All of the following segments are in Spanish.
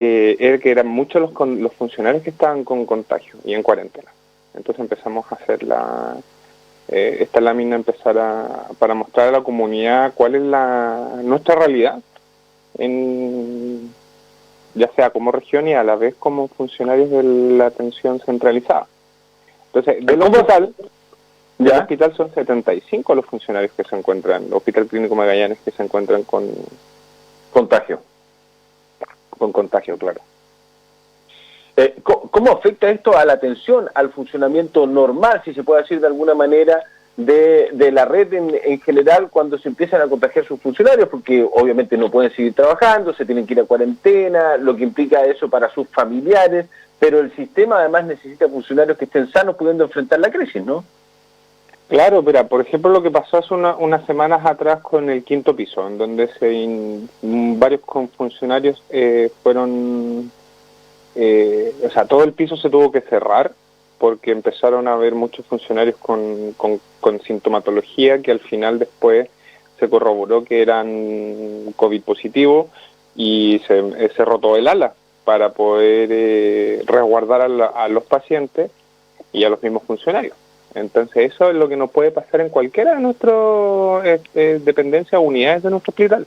era que eran muchos los funcionarios que estaban con contagio y en cuarentena. Entonces empezamos a hacer esta lámina, para mostrar a la comunidad cuál es nuestra realidad, ya sea como región y a la vez como funcionarios de la atención centralizada. Entonces, del hospital son 75 los funcionarios que se encuentran, el Hospital Clínico Magallanes, que se encuentran con contagio. Con contagio, claro. ¿Cómo afecta esto a la atención, al funcionamiento normal, si se puede decir de alguna manera, de la red en general cuando se empiezan a contagiar sus funcionarios? Porque obviamente no pueden seguir trabajando, se tienen que ir a cuarentena, lo que implica eso para sus familiares, pero el sistema además necesita funcionarios que estén sanos pudiendo enfrentar la crisis, ¿no? Claro, mira, por ejemplo, lo que pasó hace unas semanas atrás con el quinto piso, en donde varios funcionarios fueron, o sea, todo el piso se tuvo que cerrar porque empezaron a haber muchos funcionarios con sintomatología que al final después se corroboró que eran COVID positivo y se cerró todo el ala para poder resguardar a los pacientes y a los mismos funcionarios. Entonces eso es lo que nos puede pasar en cualquiera de nuestras dependencias o unidades de nuestro hospital.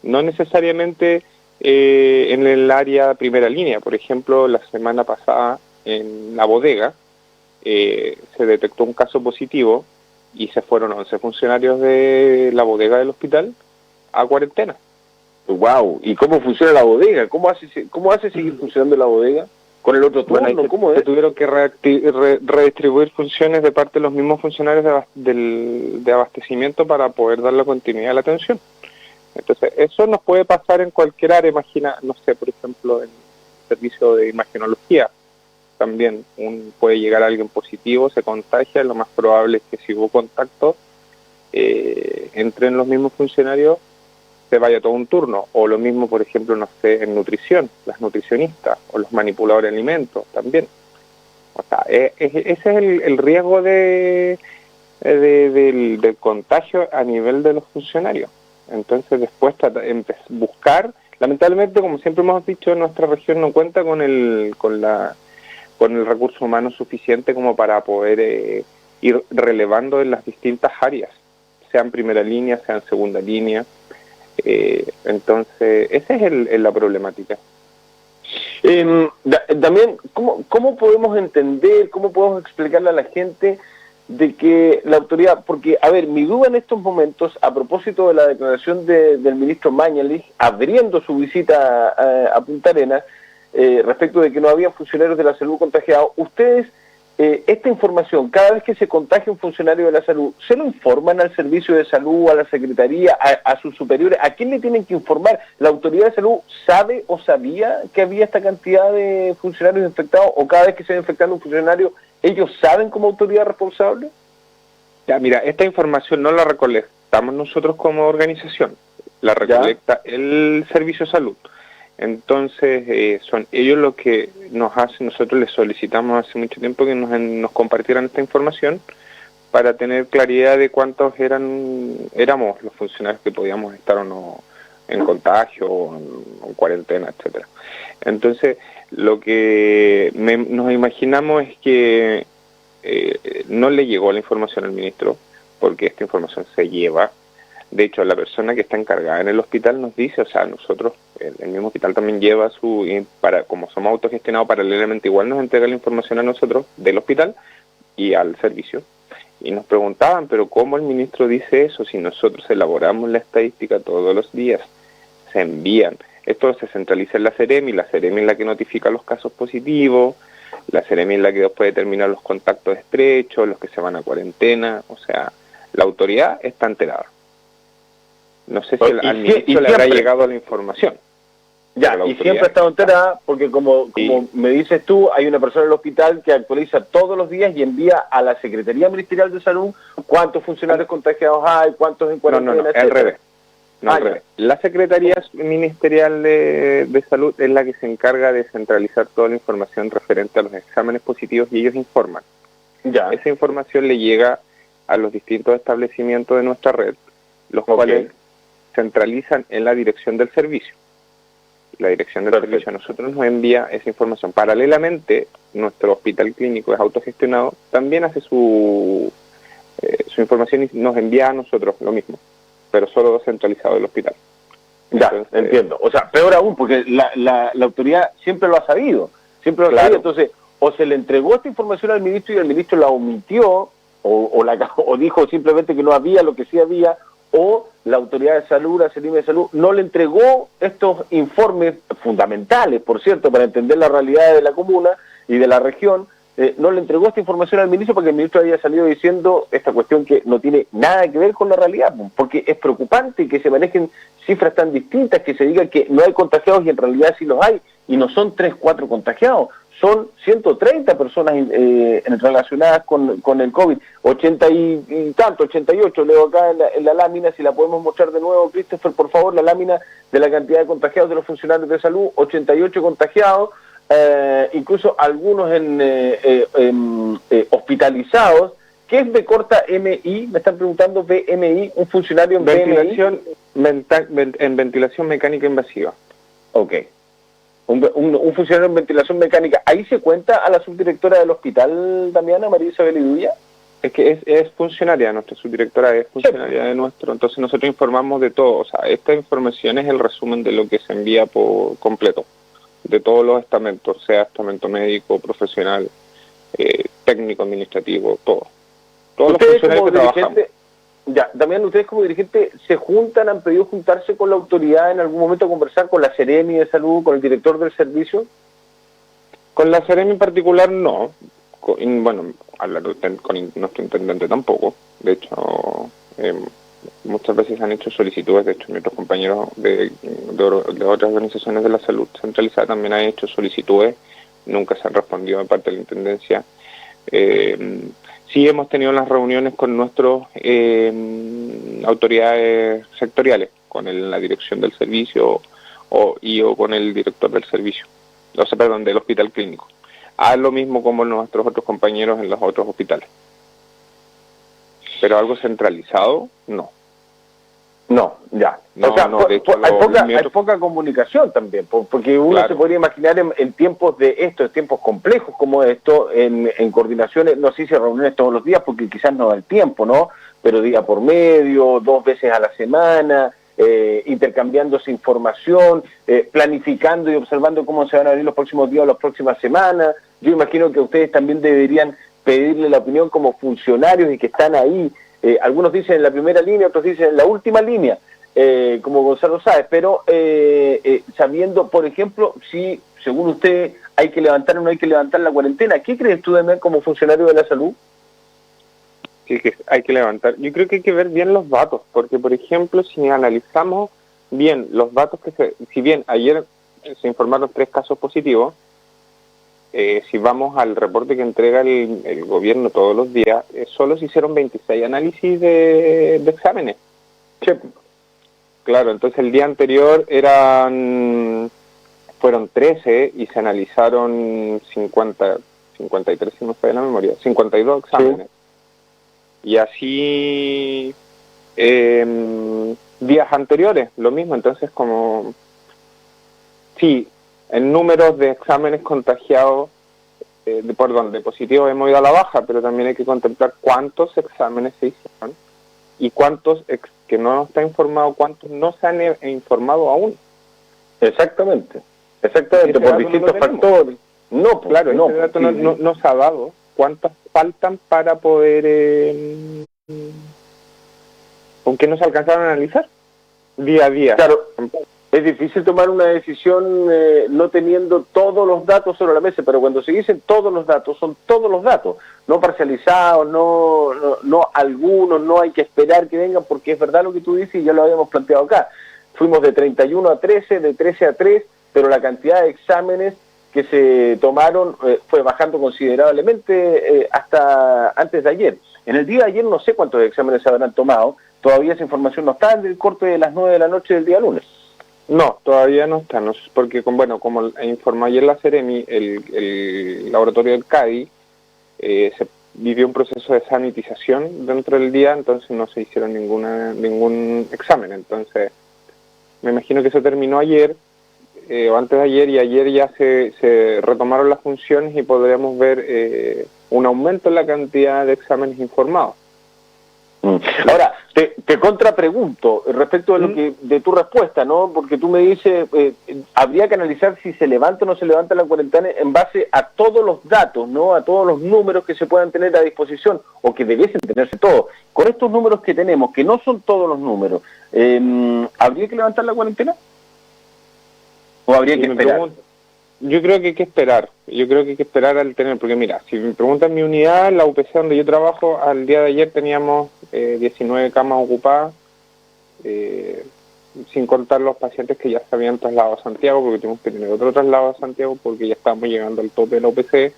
No necesariamente en el área primera línea. Por ejemplo, la semana pasada en la bodega se detectó un caso positivo y se fueron 11 funcionarios de la bodega del hospital a cuarentena. ¡Wow! ¿Y cómo funciona la bodega? ¿Cómo hace seguir funcionando la bodega? ¿Con el otro turno? Bueno, ¿Cómo es? Se tuvieron que redistribuir funciones de parte de los mismos funcionarios de abastecimiento para poder dar la continuidad a la atención. Entonces, eso nos puede pasar en cualquier área. Imagina, no sé, por ejemplo, en el servicio de imagenología, también puede llegar alguien positivo, se contagia, lo más probable es que si hubo contacto, entren los mismos funcionarios, se vaya todo un turno, o lo mismo, por ejemplo, no sé, en nutrición, las nutricionistas, o los manipuladores de alimentos, también. O sea, ese es el riesgo del contagio a nivel de los funcionarios. Entonces, después buscar, lamentablemente, como siempre hemos dicho, nuestra región no cuenta con el recurso humano suficiente como para poder ir relevando en las distintas áreas, sean primera línea, sean segunda línea. Entonces, esa es la problemática. También, ¿cómo podemos entender, cómo podemos explicarle a la gente de que la autoridad, porque, a ver, mi duda en estos momentos, a propósito de la declaración del ministro Mañalich, abriendo su visita a Punta Arenas, respecto de que no había funcionarios de la salud contagiados, ustedes, esta información, cada vez que se contagia un funcionario de la salud, ¿se lo informan al servicio de salud, a la secretaría, a sus superiores? ¿A quién le tienen que informar? ¿La autoridad de salud sabe o sabía que había esta cantidad de funcionarios infectados? ¿O cada vez que se va infectando un funcionario, ellos saben como autoridad responsable? Ya, mira, esta información no la recolectamos nosotros como organización, la recolecta el servicio de salud. Entonces, son ellos los que nos hacen, nosotros les solicitamos hace mucho tiempo que nos compartieran esta información para tener claridad de cuántos éramos los funcionarios que podíamos estar o no en contagio, o en cuarentena, etcétera. Entonces, lo que nos imaginamos es que no le llegó la información al ministro, porque esta información se lleva. De hecho, la persona que está encargada en el hospital nos dice, o sea, nosotros, el mismo hospital también lleva como somos autogestionados, paralelamente igual nos entrega la información a nosotros del hospital y al servicio. Y nos preguntaban, pero ¿cómo el ministro dice eso si nosotros elaboramos la estadística todos los días? Se envían. Esto se centraliza en la Seremi es la que notifica los casos positivos, la Seremi es la que después determina los contactos estrechos, los que se van a cuarentena, o sea, la autoridad está enterada. No sé si al ministro le habrá llegado la información. Ya, y siempre ha estado enterada, porque como me dices tú, hay una persona en el hospital que actualiza todos los días y envía a la Secretaría Ministerial de Salud cuántos funcionarios contagiados hay, cuántos en cuarentena, al revés. Al revés. La Secretaría Ministerial de Salud es la que se encarga de centralizar toda la información referente a los exámenes positivos y ellos informan. Ya. Esa información le llega a los distintos establecimientos de nuestra red, los cuales centralizan en la dirección del servicio. La dirección del servicio a nosotros nos envía esa información. Paralelamente, nuestro hospital clínico es autogestionado, también hace su información y nos envía a nosotros lo mismo, pero solo centralizado del hospital. Ya, entonces, entiendo. O sea, peor aún, porque la autoridad siempre lo ha sabido, entonces, o se le entregó esta información al ministro y el ministro la omitió, o dijo simplemente que no había lo que sí había, o la autoridad de salud, la Seremi de Salud, no le entregó estos informes fundamentales, por cierto, para entender la realidad de la comuna y de la región, no le entregó esta información al ministro porque el ministro había salido diciendo esta cuestión que no tiene nada que ver con la realidad, porque es preocupante que se manejen cifras tan distintas, que se diga que no hay contagiados y en realidad sí los hay, y no son 3, 4 contagiados, son 130 personas relacionadas con el COVID, 80 y tanto, 88, leo acá en la lámina, si la podemos mostrar de nuevo, Christopher, por favor, la lámina de la cantidad de contagiados de los funcionarios de salud, 88 contagiados, incluso algunos hospitalizados. ¿Qué es B corta MI? Me están preguntando BMI, un funcionario en ventilación en ventilación mecánica invasiva. Ok. Un funcionario en ventilación mecánica. ¿Ahí se cuenta a la subdirectora del hospital, Damiana, María Isabel Iduya? Es que es funcionaria, nuestra subdirectora es funcionaria de nuestro, entonces nosotros informamos de todo. O sea, esta información es el resumen de lo que se envía por completo, de todos los estamentos, sea estamento médico, profesional, técnico, administrativo, todo. Todos los funcionarios que trabajamos. Ya, también ustedes como dirigente se juntan, han pedido juntarse con la autoridad en algún momento a conversar con la Seremi de Salud, con el director del servicio. Con la Seremi en particular no, bueno, hablar con nuestro intendente tampoco. De hecho, muchas veces han hecho solicitudes, de hecho nuestros compañeros de otras organizaciones de la salud centralizada también han hecho solicitudes, nunca se han respondido de parte de la intendencia. Sí hemos tenido las reuniones con nuestras autoridades sectoriales, con la dirección del servicio o con el director del servicio, del hospital clínico. Lo mismo como nuestros otros compañeros en los otros hospitales. Pero algo centralizado, no. No, ya. No, o sea, no, de hecho, hay poca comunicación también, porque uno se podría imaginar en tiempos de esto, en tiempos complejos como esto, en coordinaciones, no sé si reuniones todos los días, porque quizás no da el tiempo, ¿no? Pero día por medio, 2 veces a la semana, intercambiándose información, planificando y observando cómo se van a abrir los próximos días o las próximas semanas. Yo imagino que ustedes también deberían pedirle la opinión como funcionarios y que están ahí. Algunos dicen en la primera línea, otros dicen en la última línea, como Gonzalo Sáez, pero sabiendo, por ejemplo, si, según usted, hay que levantar o no hay que levantar la cuarentena. ¿Qué crees tú de mí como funcionario de la salud? Que hay que levantar. Yo creo que hay que ver bien los datos, porque, por ejemplo, si analizamos bien los datos si bien ayer se informaron 3 casos positivos, si vamos al reporte que entrega el gobierno todos los días, solo se hicieron 26 análisis de exámenes. Sí. Claro, entonces el día anterior fueron 13 y se analizaron 53, si no fue de la memoria, 52 exámenes. Sí. Y así días anteriores, lo mismo, entonces como... Sí, en números de exámenes contagiados, de positivos hemos ido a la baja, pero también hay que contemplar cuántos exámenes se hicieron y cuántos que no está informado, cuántos no se han informado aún. Exactamente, por distintos factores. No, claro, ese dato no se ha dado. ¿Cuántos faltan para poder... ¿Con qué no se alcanzaron a analizar? Día a día. Claro. Es difícil tomar una decisión no teniendo todos los datos sobre la mesa, pero cuando se dicen todos los datos, son todos los datos, no parcializados, no algunos, no hay que esperar que vengan, porque es verdad lo que tú dices y ya lo habíamos planteado acá. Fuimos de 31 a 13, de 13 a 3, pero la cantidad de exámenes que se tomaron fue bajando considerablemente hasta antes de ayer. En el día de ayer no sé cuántos exámenes se habrán tomado, todavía esa información no está en el corte de las 9 de la noche del día lunes. No, todavía no está, porque como informó ayer la Seremi, el laboratorio del CADI se vivió un proceso de sanitización dentro del día, entonces no se hicieron ningún examen, entonces me imagino que eso terminó ayer, o antes de ayer, y ayer ya se retomaron las funciones y podremos ver un aumento en la cantidad de exámenes informados. Ahora, te contrapregunto respecto de lo que de tu respuesta, ¿no? Porque tú me dices, habría que analizar si se levanta o no se levanta la cuarentena en base a todos los datos, ¿no? A todos los números que se puedan tener a disposición, o que debiesen tenerse todos. Con estos números que tenemos, que no son todos los números, ¿habría que levantar la cuarentena? ¿O habría que esperar? Yo creo que hay que esperar. Yo creo que hay que esperar al tener, porque mira, si me preguntan mi unidad, la UPC donde yo trabajo, al día de ayer teníamos 19 camas ocupadas, sin contar los pacientes que ya se habían trasladado a Santiago, porque tuvimos que tener otro traslado a Santiago porque ya estábamos llegando al tope de la UPC.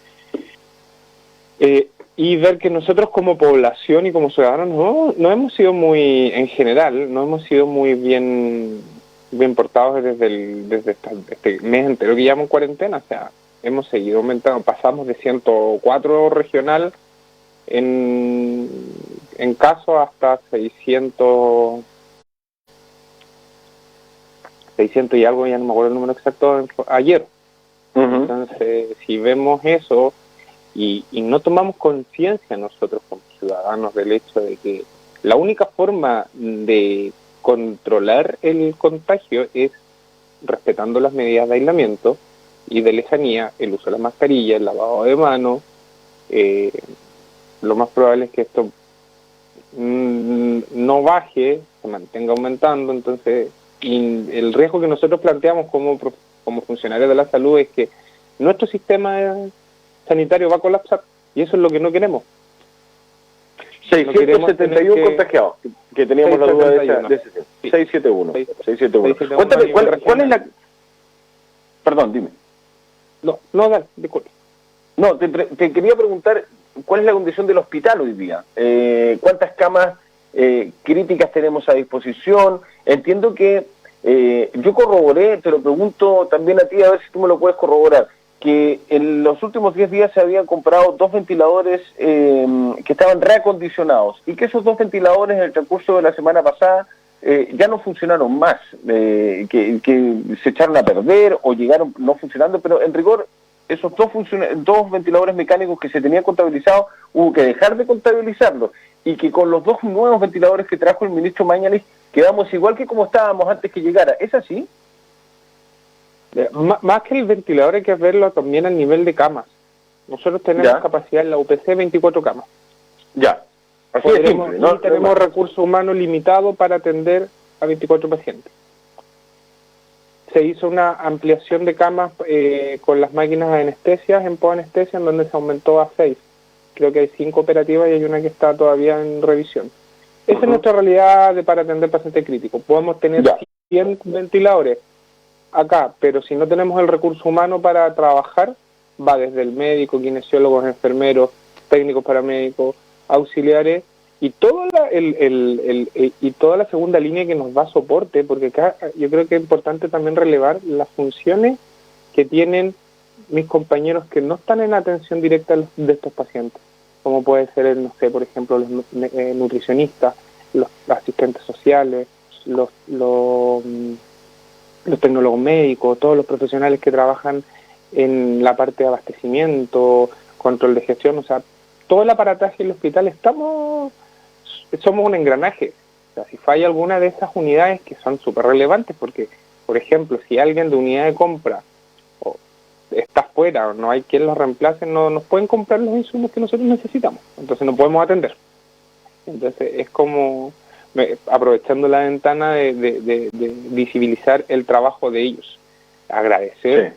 Y ver que nosotros como población y como ciudadanos no hemos sido muy, en general, no hemos sido muy bien portados desde este mes entero que llevamos en cuarentena. O sea, hemos seguido aumentando, pasamos de 104 regional en casos hasta 600 y algo, ya no me acuerdo el número exacto, ayer. Entonces, si vemos eso y no tomamos conciencia nosotros como ciudadanos del hecho de que la única forma de controlar el contagio es respetando las medidas de aislamiento y de lejanía, el uso de la mascarilla, el lavado de manos, lo más probable es que esto no baje, se mantenga aumentando. Entonces, y el riesgo que nosotros planteamos como funcionarios de la salud es que nuestro sistema sanitario va a colapsar, y eso es lo que no queremos. 671 contagiados, que teníamos la duda de ese tema. 671. Cuéntame, ¿cuál es la...? Perdón, dime. No, dale, disculpe. No, te quería preguntar, ¿cuál es la condición del hospital hoy día? ¿Cuántas camas críticas tenemos a disposición? Entiendo que yo corroboré, te lo pregunto también a ti, a ver si tú me lo puedes corroborar, que en los últimos 10 días se habían comprado 2 ventiladores que estaban reacondicionados, y que esos 2 ventiladores en el transcurso de la semana pasada ya no funcionaron más, que se echaron a perder o llegaron no funcionando, pero en rigor esos 2 ventiladores mecánicos que se tenían contabilizados hubo que dejar de contabilizarlos, y que con los 2 nuevos ventiladores que trajo el ministro Mañalich quedamos igual que como estábamos antes que llegara. ¿Es así? Más que el ventilador hay que verlo también al nivel de camas. Nosotros tenemos capacidad en la UPC 24 camas. Ya. Así de simple, ¿no? Tenemos recursos humanos limitados para atender a 24 pacientes. Se hizo una ampliación de camas con las máquinas de anestesia, en posanestesia, en donde se aumentó a 6. Creo que hay 5 operativas y hay una que está todavía en revisión. Esa es nuestra realidad para atender pacientes críticos. Podemos tener 100 ventiladores acá, pero si no tenemos el recurso humano para trabajar, va desde el médico, kinesiólogos, enfermeros, técnicos paramédicos, auxiliares, y toda la segunda línea que nos da soporte, porque acá yo creo que es importante también relevar las funciones que tienen mis compañeros que no están en atención directa de estos pacientes, como puede ser, no sé, por ejemplo, los nutricionistas, los asistentes sociales, los tecnólogos médicos, todos los profesionales que trabajan en la parte de abastecimiento, control de gestión. O sea, todo el aparataje del hospital somos un engranaje. O sea, si falla alguna de esas unidades, que son súper relevantes, porque, por ejemplo, si alguien de unidad de compra está fuera o no hay quien los reemplace, no nos pueden comprar los insumos que nosotros necesitamos, entonces no podemos atender. Entonces es como aprovechando la ventana de visibilizar el trabajo de ellos, agradecer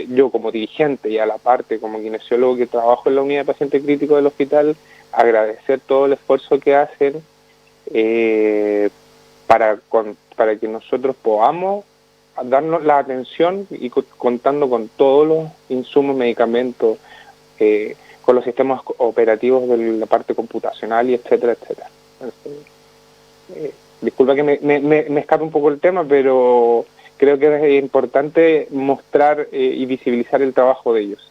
yo como dirigente y a la parte como kinesiólogo que trabajo en la unidad de paciente crítico del hospital, agradecer todo el esfuerzo que hacen para que nosotros podamos darnos la atención y contando con todos los insumos, medicamentos, con los sistemas operativos de la parte computacional y etcétera, etcétera. Disculpa que me escape un poco el tema, pero creo que es importante mostrar y visibilizar el trabajo de ellos.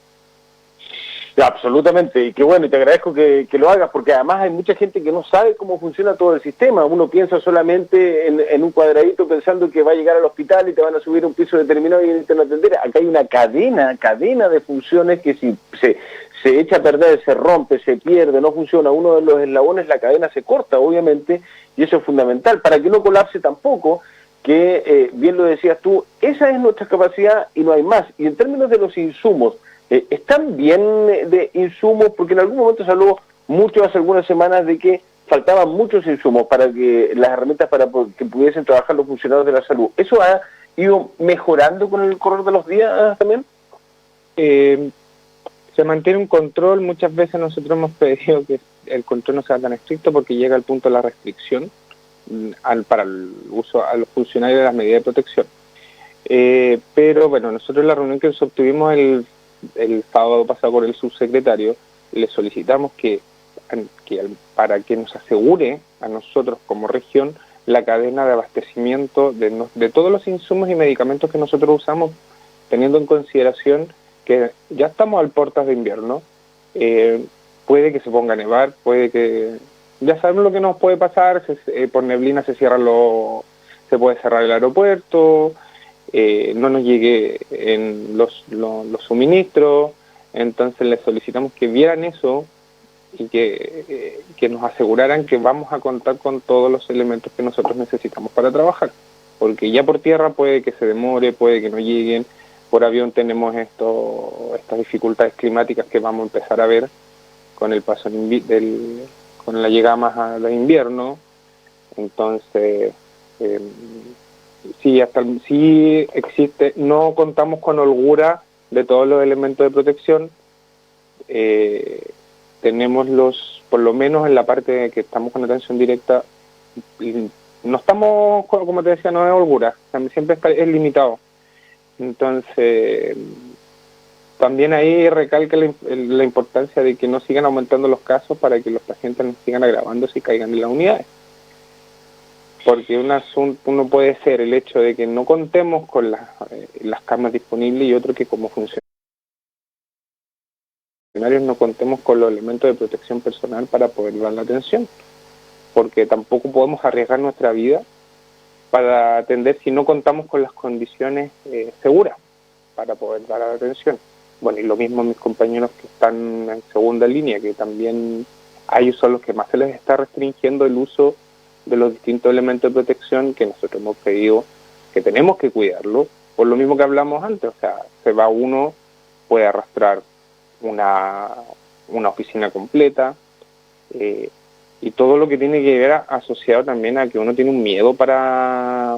Absolutamente, y qué bueno, y te agradezco que lo hagas, porque además hay mucha gente que no sabe cómo funciona todo el sistema. Uno piensa solamente en un cuadradito pensando que va a llegar al hospital y te van a subir a un piso determinado y te van a atender. Acá hay una cadena de funciones que si se echa a perder, se rompe, se pierde, no funciona uno de los eslabones, la cadena se corta, obviamente, y eso es fundamental, para que no colapse tampoco, que bien lo decías tú, esa es nuestra capacidad y no hay más. Y en términos de los insumos, ¿están bien de insumos? Porque en algún momento se habló mucho hace algunas semanas de que faltaban muchos insumos para que las herramientas para que pudiesen trabajar los funcionarios de la salud. ¿Eso ha ido mejorando con el correr de los días también? Se mantiene un control. Muchas veces nosotros hemos pedido que el control no sea tan estricto porque llega al punto de la restricción para el uso a los funcionarios de las medidas de protección. Pero bueno, nosotros en la reunión que obtuvimos el sábado pasado con el subsecretario, le solicitamos que para que nos asegure a nosotros como región la cadena de abastecimiento de todos los insumos y medicamentos que nosotros usamos, teniendo en consideración que ya estamos al puertas de invierno. Puede que se ponga a nevar, puede que... Ya sabemos lo que nos puede pasar, por neblina se puede cerrar el aeropuerto, no nos llegue en los suministros. Entonces les solicitamos que vieran eso y que nos aseguraran que vamos a contar con todos los elementos que nosotros necesitamos para trabajar, porque ya por tierra puede que se demore, puede que no lleguen, por avión tenemos estas dificultades climáticas que vamos a empezar a ver con el paso con la llegada más de invierno. Entonces sí existe, no contamos con holgura de todos los elementos de protección. Tenemos por lo menos en la parte que estamos con atención directa, no estamos, como te decía, no es holgura, siempre es limitado. Entonces, también ahí recalca la importancia de que no sigan aumentando los casos para que los pacientes no sigan agravándose y caigan en las unidades. Porque uno puede ser el hecho de que no contemos con las camas disponibles, y otro que como funcionarios no contemos con los elementos de protección personal para poder dar la atención, porque tampoco podemos arriesgar nuestra vida para atender si no contamos con las condiciones seguras para poder dar la atención. Bueno, y lo mismo mis compañeros que están en segunda línea, que también a ellos son los que más se les está restringiendo el uso de los distintos elementos de protección que nosotros hemos pedido, que tenemos que cuidarlo, por lo mismo que hablamos antes. O sea, se va uno, puede arrastrar una oficina completa, y todo lo que tiene que ver asociado también a que uno tiene un miedo para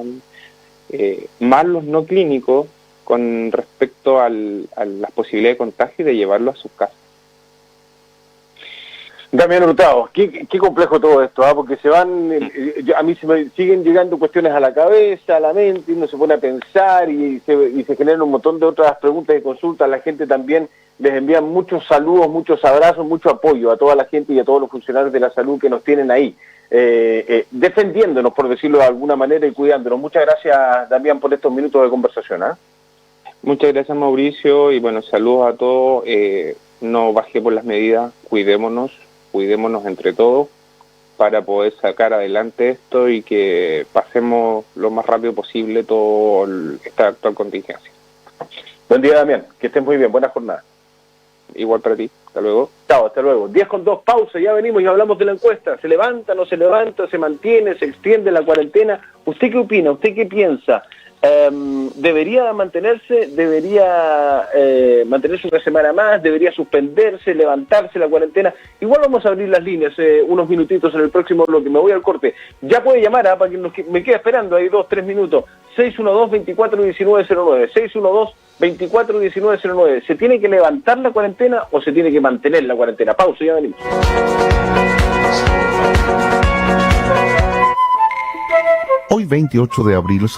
más los no clínicos con respecto a las posibilidades de contagio y de llevarlo a sus casas. Damián Hurtado, qué complejo todo esto, porque a mí se me siguen llegando cuestiones a la cabeza, a la mente, y uno se pone a pensar y se generan un montón de otras preguntas y consultas. La gente también les envía muchos saludos, muchos abrazos, mucho apoyo a toda la gente y a todos los funcionarios de la salud que nos tienen ahí, defendiéndonos, por decirlo de alguna manera, y cuidándonos. Muchas gracias, Damián, por estos minutos de conversación. Muchas gracias, Mauricio, y bueno, saludos a todos. No bajemos las medidas, cuidémonos entre todos para poder sacar adelante esto y que pasemos lo más rápido posible toda esta actual contingencia. Buen día, Damián, que estés muy bien, buena jornada. Igual para ti, hasta luego. Chao, hasta luego. 10:02, pausa, ya venimos y hablamos de la encuesta. ¿Se levanta, no se levanta, se mantiene, se extiende la cuarentena? ¿Usted qué opina? ¿Usted qué piensa? ¿Debería mantenerse? ¿Debería mantenerse una semana más? ¿Debería suspenderse, levantarse la cuarentena? Igual vamos a abrir las líneas unos minutitos en el próximo bloque. Me voy al corte. Ya puede llamar para que me quede esperando ahí 2-3 minutos. 612-241909. 612-241909. ¿Se tiene que levantar la cuarentena o se tiene que mantener la cuarentena? Pausa, ya venimos. Hoy 28 de abril,